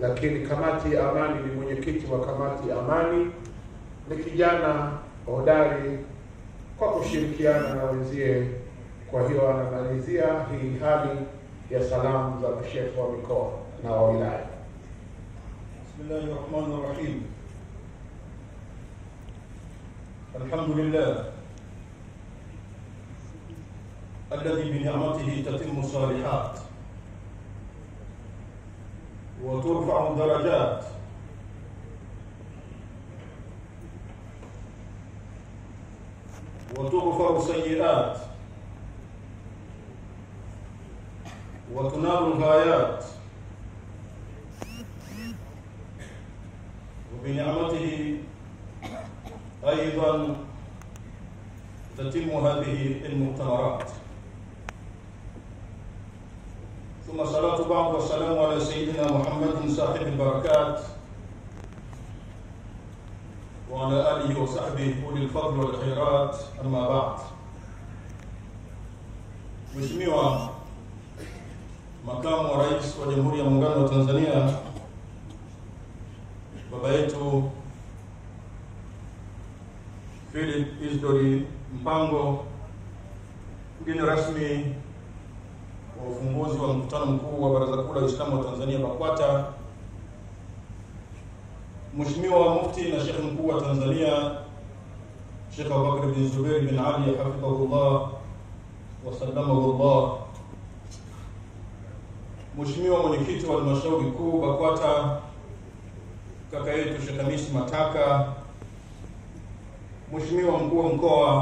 lakini kamati ya amani, ni mwenyekiti wa kamati ya amani, ni kijana hodari kwa kushirikiana na wenzie. Kwa hiyo anamalizia hii hali ya salamu za masheikh wa mikoa na wa wilaya. Bismillahirrahmanirrahim. Alhamdulillah alladhi bi ni'matihi tatimmu salihat wa turfa'u darajat wa tughfaru sayyi'at wa tunalu al-ghayat وبنعمته أيضا تتم هذه المؤتمرات. ثم صلاة بعض والسلام على سيدنا محمد صاحب البركات وعلى آله وصحبه أولي الفضل والخيرات. أما بعد. Mheshimiwa Makamu wa Rais wa Jamhuri ya Muungano wa Tanzania, baba yetu Philip Isdori Mpango, mgeni rasmi wa ufunguzi wa mkutano mkuu wa Baraza Kuu la Waislamu wa Tanzania BAKWATA, Mheshimiwa Mufti na Sheikh Mkuu wa Tanzania Sheikh Abubakar bin Zubair bin Ali hafidhahullah wa sallamahullah, Mheshimiwa mwenyekiti wa halmashauri kuu BAKWATA kaka yetu Sheikh Hamisi Mataka, Mheshimiwa mkuu wa mkoa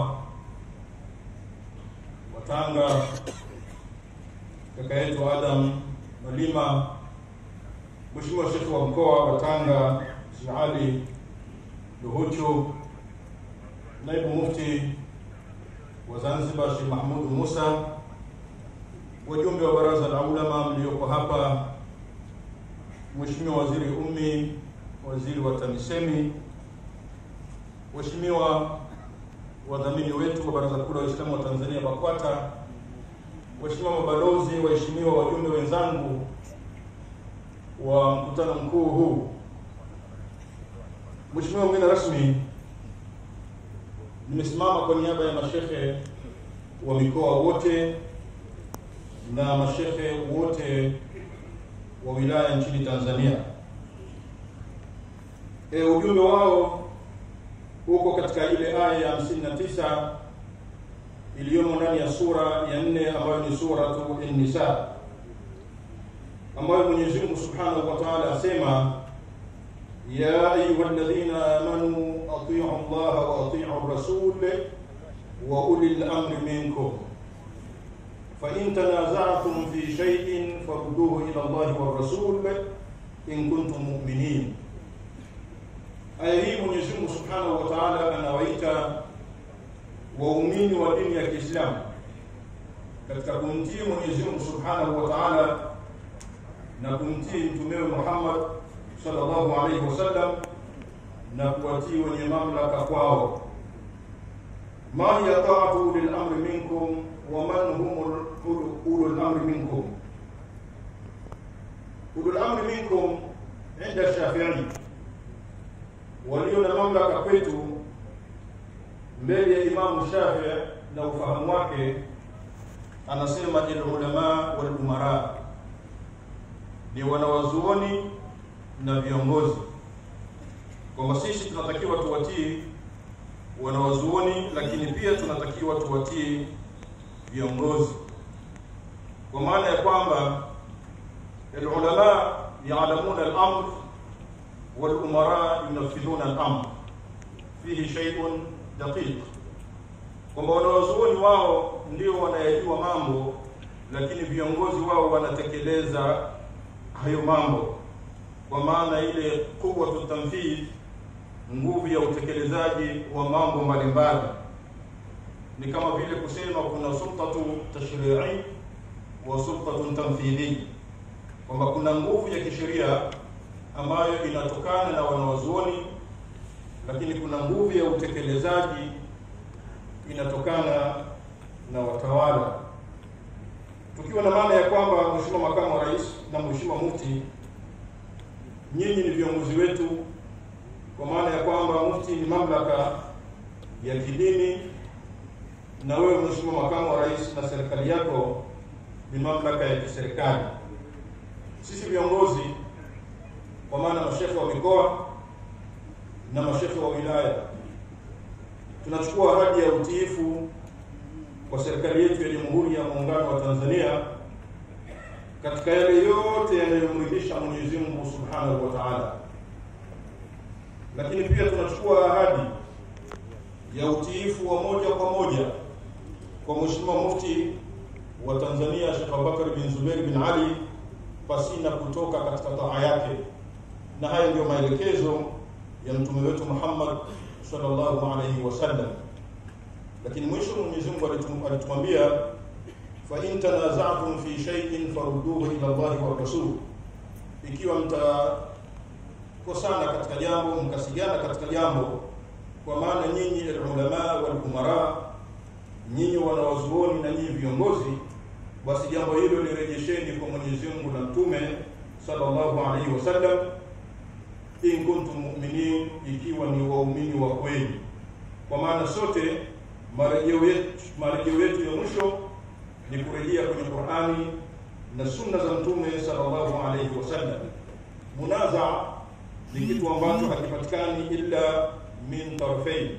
wa Tanga kaka yetu Adam Malima, Mheshimiwa Sheikh wa mkoa wa Tanga Sheikh Ali Luhuchu, Naibu Mufti wa Zanzibar Sheikh Mahmud Musa, wajumbe wa Baraza la Ulama mlioko hapa, Mheshimiwa Waziri Ummi, Waziri wa TAMISEMI, Mheshimiwa wadhamini wetu wa Baraza Kuu la Waislamu wa Tanzania BAKWATA, Mheshimiwa mabalozi, waheshimiwa wajumbe wenzangu wa mkutano mkuu huu, Mheshimiwa mgeni rasmi, nimesimama kwa niaba ya mashehe wa mikoa wote na mashehe wote wa wilaya nchini Tanzania. Ujumbe wao huko katika ile aya ya 59 iliyomo ndani ya sura ya 4 ambayo ni suratu An-Nisa, ambayo Mwenyezi Mungu Subhanahu wa Ta'ala asema: ya ayyuhalladhina amanu atii'u Allaha wa atii'u ar-rasul wa ulil amri minkum fa in tanaza'tum fi shay'in farudduhu ila Allahi war rasul in kuntum mu'minin. Aya hii Mwenyezi Mungu Subhanahu wa Ta'ala anawaita waumini wa dini ya Kiislamu katika kumtii Mwenyezi Mungu Subhanahu wa Ta'ala na kumtii Mtume Muhammad sallallahu alaihi wasallam na kuwatii wenye mamlaka kwao. Ma yata'atu lil amri minkum wa man humul ulul amri minkum. Ulul amri minkum inda Shafi'i, walio na mamlaka kwetu mbele ya Imam Shafi'i na ufahamu wake, anasema ulama wal umara, ni wanawazuoni na viongozi. Kwa sisi tunatakiwa tuwatii wanawazuoni, lakini pia tunatakiwa tuwatii viongozi, kwa maana ya kwamba ulama ya'lamuna al-amr wal umara yunafidhuna al-amr fihi shay'un daqiq, kwamba wanawazuoni wao ndio wanayejua mambo, lakini viongozi wao wanatekeleza hayo mambo, kwa maana ile quwwatu tanfidh, nguvu ya utekelezaji wa mambo mbalimbali. Ni kama vile kusema kuna sultatu tashri'i wa sultatu tanfidhi, kwamba kuna nguvu ya kisheria ambayo inatokana na wanawazuoni, lakini kuna nguvu ya utekelezaji inatokana na watawala. Tukiwa na maana ya kwamba Mheshimiwa Makamu wa Rais na Mheshimiwa Mufti, nyinyi ni viongozi wetu, kwa maana ya kwamba mufti ni mamlaka ya kidini na wewe Mheshimiwa Makamu wa Rais na serikali yako ni mamlaka ya kiserikali. Sisi viongozi, kwa maana mashehe wa mikoa na mashehe wa wilaya, tunachukua ahadi ya utiifu kwa serikali yetu ya Jamhuri ya Muungano wa Tanzania katika yale yote yanayomridhisha Mwenyezi Mungu Subhanahu wa Ta'ala. Lakini pia tunachukua ahadi ya utiifu wa moja kwa moja kwa Mheshimiwa Mufti wa Tanzania Sheikh Abubakar bin Zubair bin Ali pasina kutoka katika taa yake, na haya ndio maelekezo ya mtume wetu Muhammad sallallahu alaihi wasallam. Lakini mwisho Mwenyezi Mungu alitumwambia, fa in tanaza'tum fi shay'in farudduhu ila Allah wa rasul, ikiwa mtakosana katika jambo, mkasigana katika jambo, kwa maana nyinyi ulama wal umara, nyinyi wanawazuoni na nyinyi viongozi, basi jambo hilo lirejesheni kwa Mwenyezi Mungu na mtume sallallahu alaihi wasallam, in kuntum mu'minin, ikiwa ni waumini wa kweli. Kwa maana sote marejeo yetu ya mwisho ni kurejea kwenye Qur'ani na sunna za mtume sallallahu alaihi wasallam. Munaza ni kitu ambacho hakipatikani illa min tarafain,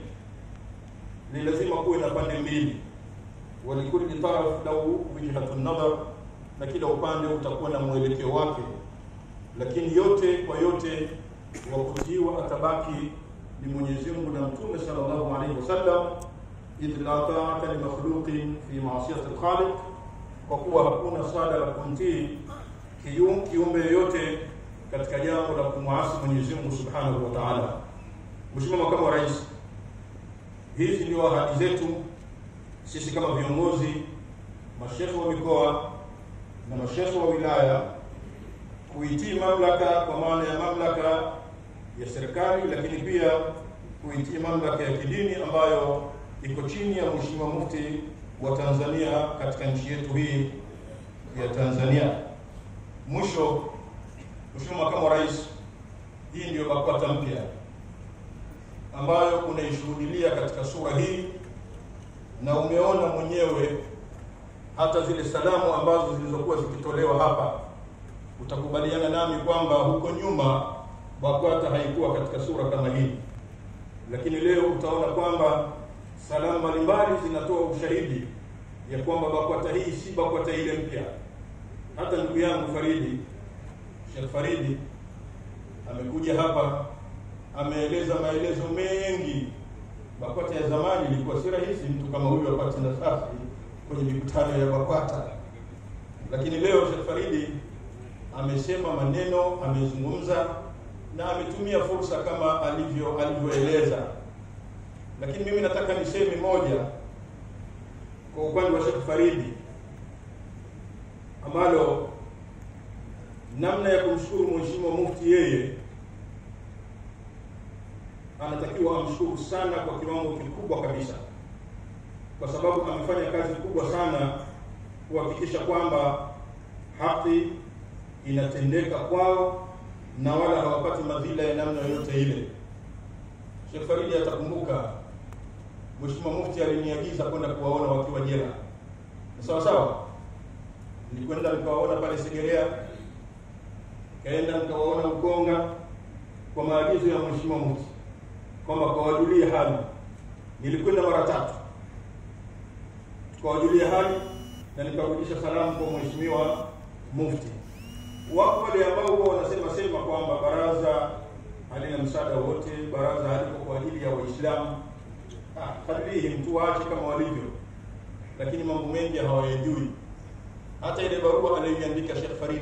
ni lazima kuwe na pande mbili, walikulli taraf lahu wijhatun nadhar, na kila upande utakuwa na mwelekeo wake, lakini yote kwa yote wa kutiwa atabaki ni Mwenyezi Mungu na mtume sallallahu alaihi wasallam, idh la ta'ata li makhluqin fi ma'siyati al-khaliq, kwa kuwa hakuna sala la kumtii kiumbe yote katika jambo la kumwasi Mwenyezi Mungu Subhanahu wa Ta'ala. Mheshimiwa Makamu wa Rais, hizi ndio ahadi zetu sisi kama viongozi, mashehe wa mikoa na mashehe wa wilaya, kuitii mamlaka kwa maana ya mamlaka ya serikali, lakini pia kuitii mamlaka ya kidini ambayo iko chini ya Mheshimiwa Mufti wa Tanzania katika nchi yetu hii ya Tanzania. Mwisho, Mheshimiwa Makamu wa Rais, hii ndio BAKWATA mpya ambayo unaishuhudia katika sura hii, na umeona mwenyewe hata zile salamu ambazo zilizokuwa zikitolewa hapa. Utakubaliana nami kwamba huko nyuma BAKWATA haikuwa katika sura kama hii, lakini leo utaona kwamba salamu mbalimbali zinatoa ushahidi ya kwamba BAKWATA hii si BAKWATA ile mpya. Hata ndugu yangu Faridi, Sheikh Faridi, amekuja hapa ameeleza maelezo mengi. BAKWATA ya zamani ilikuwa si rahisi mtu kama huyu apate nafasi kwenye mikutano ya BAKWATA, lakini leo Sheikh Faridi amesema maneno, amezungumza na ametumia fursa kama alivyoeleza. Lakini mimi nataka niseme moja kwa upande wa Sheikh Faridi, ambalo namna ya kumshukuru Mheshimiwa Mufti, yeye anatakiwa amshukuru sana kwa kiwango kikubwa kabisa, kwa sababu amefanya kazi kubwa sana kuhakikisha kwamba haki inatendeka kwao na wala hawapati madhila ya namna yoyote ile. Sheikh Faridi atakumbuka Mheshimiwa Mufti aliniagiza kwenda kuwaona wakiwa jela. Sawa sawa? Nilikwenda nikawaona pale Segerea, kaenda nikawaona Ukonga kwa maagizo ya Mheshimiwa Mufti kwamba kawajulie hali. Nilikwenda mara 3. Tukawajulia hali na nikarudisha salamu kwa Mheshimiwa Mufti. Wako wale ambao huwa wanasema kwamba baraza halina msaada wote, baraza haliko kwa ajili ya Waislamu. Kadiri mtu waache kama walivyo, lakini mambo mengi hawayajui. Hata ile barua aliyoandika Sheikh Farid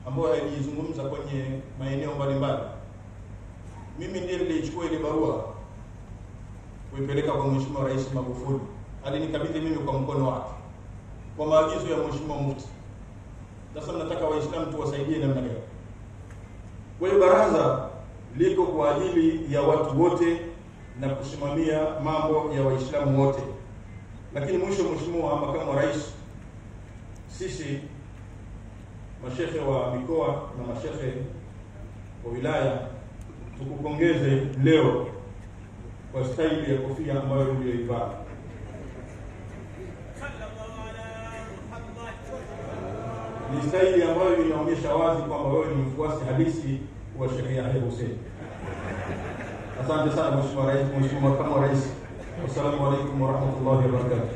ambayo alizungumza kwenye maeneo mbalimbali, mimi ndiye nilichukua ile barua kuipeleka kwa Mheshimiwa Rais Magufuli. Alinikabidhi mimi kwa mkono wake kwa maagizo ya Mheshimiwa Mufti. Sasa nataka Waislamu tuwasaidie namna gani? Kwa hiyo baraza liko kwa ajili ya watu wote na kusimamia mambo ya Waislamu wote. Lakini mwisho, Mheshimiwa Makamu wa Rais, sisi mashehe wa mikoa na mashehe wa wilaya, tukupongeze leo kwa staili ya kofia ambayo uliyoivaa. Ni staili ambayo inaonyesha wazi kwamba wewe ni mfuasi halisi wa Sheikh Yahya Hussein. Asante sana Mheshimiwa Rais, Mheshimiwa Makamu wa Rais. Wassalamu alaykum wa rahmatullahi wa barakatuh.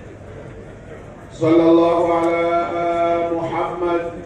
Sallallahu ala Muhammad.